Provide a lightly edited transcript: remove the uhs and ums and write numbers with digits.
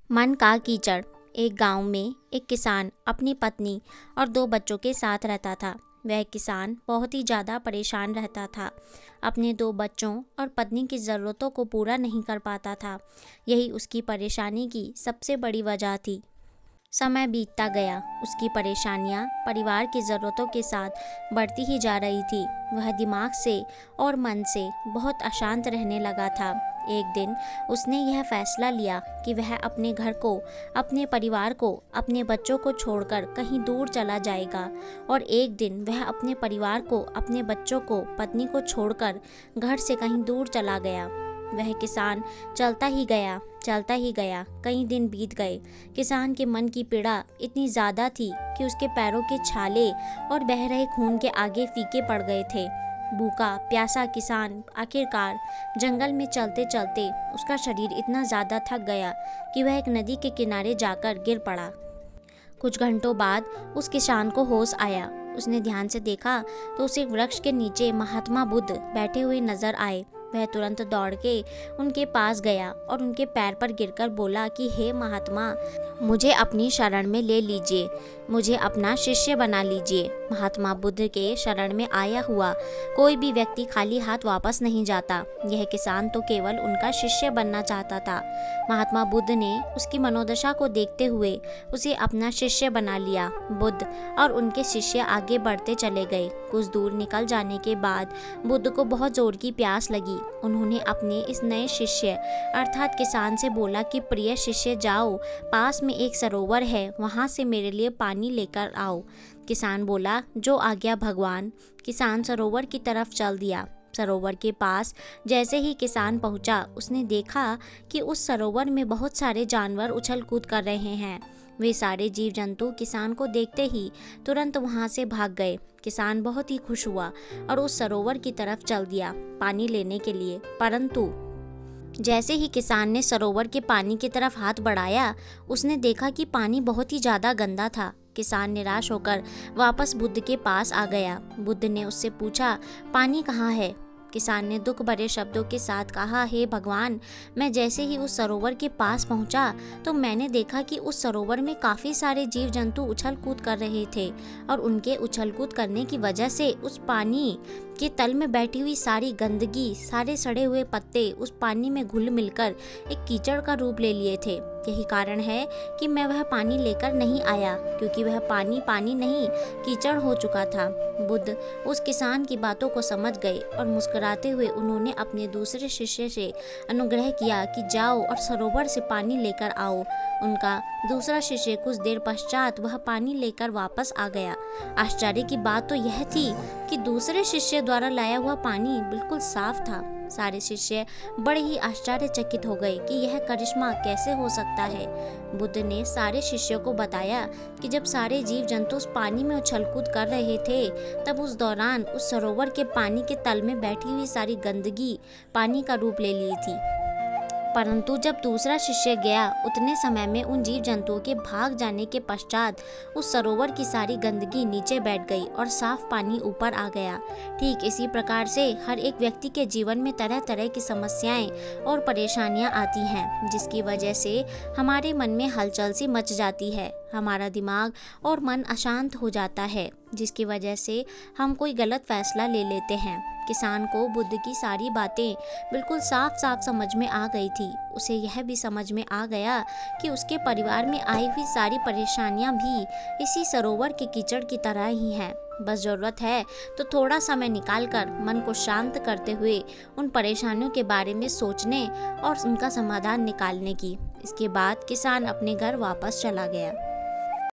मन का कीचड़। एक गांव में एक किसान अपनी पत्नी और 2 बच्चों के साथ रहता था। वह किसान बहुत ही ज़्यादा परेशान रहता था। अपने 2 बच्चों और पत्नी की ज़रूरतों को पूरा नहीं कर पाता था। यही उसकी परेशानी की सबसे बड़ी वजह थी। समय बीतता गया, उसकी परेशानियां परिवार की ज़रूरतों के साथ बढ़ती ही जा रही थी। वह दिमाग से और मन से बहुत अशांत रहने लगा था। एक दिन उसने यह फैसला लिया कि वह अपने घर को, अपने परिवार को, अपने बच्चों को छोड़कर कहीं दूर चला जाएगा। और एक दिन वह अपने परिवार को, अपने बच्चों को, पत्नी को छोड़कर घर से कहीं दूर चला गया। वह किसान चलता ही गया। कई दिन बीत गए। किसान के मन की पीड़ा इतनी ज़्यादा थी कि उसके पैरों के छाले और बह रहे खून के आगे फीके पड़ गए थे। भूखा प्यासा किसान आखिरकार जंगल में चलते चलते उसका शरीर इतना ज़्यादा थक गया कि वह एक नदी के किनारे जाकर गिर पड़ा। कुछ घंटों बाद उस किसान को होश आया। उसने ध्यान से देखा तो उसे वृक्ष के नीचे महात्मा बुद्ध बैठे हुए नजर आए। वह तुरंत दौड़ के उनके पास गया और उनके पैर पर गिरकर बोला कि हे महात्मा, मुझे अपनी शरण में ले लीजिए, मुझे अपना शिष्य बना लीजिए। महात्मा बुद्ध के शरण में आया हुआ कोई भी व्यक्ति खाली हाथ वापस नहीं जाता। यह किसान तो केवल उनका शिष्य बनना चाहता था। महात्मा बुद्ध ने उसकी मनोदशा को देखते हुए उसे अपना शिष्य बना लिया। बुद्ध और उनके शिष्य आगे बढ़ते चले गए। कुछ दूर निकल जाने के बाद बुद्ध को बहुत जोर की प्यास लगी। उन्होंने अपने इस नए शिष्य अर्थात किसान से बोला कि प्रिय शिष्य, जाओ, पास में एक सरोवर है, वहाँ से मेरे लिए पानी लेकर आओ। किसान बोला, जो आज्ञा भगवान। किसान सरोवर की तरफ चल दिया। सरोवर के पास जैसे ही किसान पहुंचा, उसने देखा कि उस सरोवर में बहुत सारे जानवर उछल कूद कर रहे हैं। वे सारे जीव जंतु किसान को देखते ही तुरंत वहां से भाग गए। किसान बहुत ही खुश हुआ और उस सरोवर की तरफ चल दिया पानी लेने के लिए। परंतु जैसे ही किसान ने सरोवर के पानी की तरफ हाथ बढ़ाया, उसने देखा कि पानी बहुत ही ज़्यादा गंदा था। किसान निराश होकर वापस बुद्ध के पास आ गया। बुद्ध ने उससे पूछा, पानी कहाँ है? किसान ने दुख भरे शब्दों के साथ कहा, हे भगवान, मैं जैसे ही उस सरोवर के पास पहुंचा तो मैंने देखा कि उस सरोवर में काफ़ी सारे जीव जंतु उछल कूद कर रहे थे और उनके उछल कूद करने की वजह से उस पानी के तल में बैठी हुई सारी गंदगी, सारे सड़े हुए पत्ते उस पानी में घुल मिलकर एक कीचड़ का रूप ले लिए थे। यही कारण है कि मैं वह पानी लेकर नहीं आया, क्योंकि वह पानी नहीं कीचड़ हो चुका था। बुद्ध उस किसान की बातों को समझ गए और मुस्कुराते हुए उन्होंने अपने दूसरे शिष्य से अनुग्रह किया कि जाओ और सरोवर से पानी लेकर आओ। उनका दूसरा शिष्य कुछ देर पश्चात वह पानी लेकर वापस आ गया। आश्चर्य की बात तो यह थी कि दूसरे शिष्य द्वारा लाया हुआ पानी बिल्कुल साफ था। सारे शिष्य बड़े ही आश्चर्यचकित हो गए कि यह करिश्मा कैसे हो सकता है। बुद्ध ने सारे शिष्यों को बताया कि जब सारे जीव जंतु उस पानी में उछलकूद कर रहे थे, तब उस दौरान उस सरोवर के पानी के तल में बैठी हुई सारी गंदगी पानी का रूप ले ली थी। परंतु जब दूसरा शिष्य गया, उतने समय में उन जीव जंतुओं के भाग जाने के पश्चात उस सरोवर की सारी गंदगी नीचे बैठ गई और साफ पानी ऊपर आ गया। ठीक इसी प्रकार से हर एक व्यक्ति के जीवन में तरह तरह की समस्याएं और परेशानियां आती हैं, जिसकी वजह से हमारे मन में हलचल सी मच जाती है। हमारा दिमाग और मन अशांत हो जाता है, जिसकी वजह से हम कोई गलत फैसला ले लेते हैं। किसान को बुद्ध की सारी बातें बिल्कुल साफ साफ समझ में आ गई थी। उसे यह भी समझ में आ गया कि उसके परिवार में आई हुई सारी परेशानियां भी इसी सरोवर के कीचड़ की तरह ही हैं। बस ज़रूरत है तो थोड़ा समय निकालकर मन को शांत करते हुए उन परेशानियों के बारे में सोचने और उनका समाधान निकालने की। इसके बाद किसान अपने घर वापस चला गया।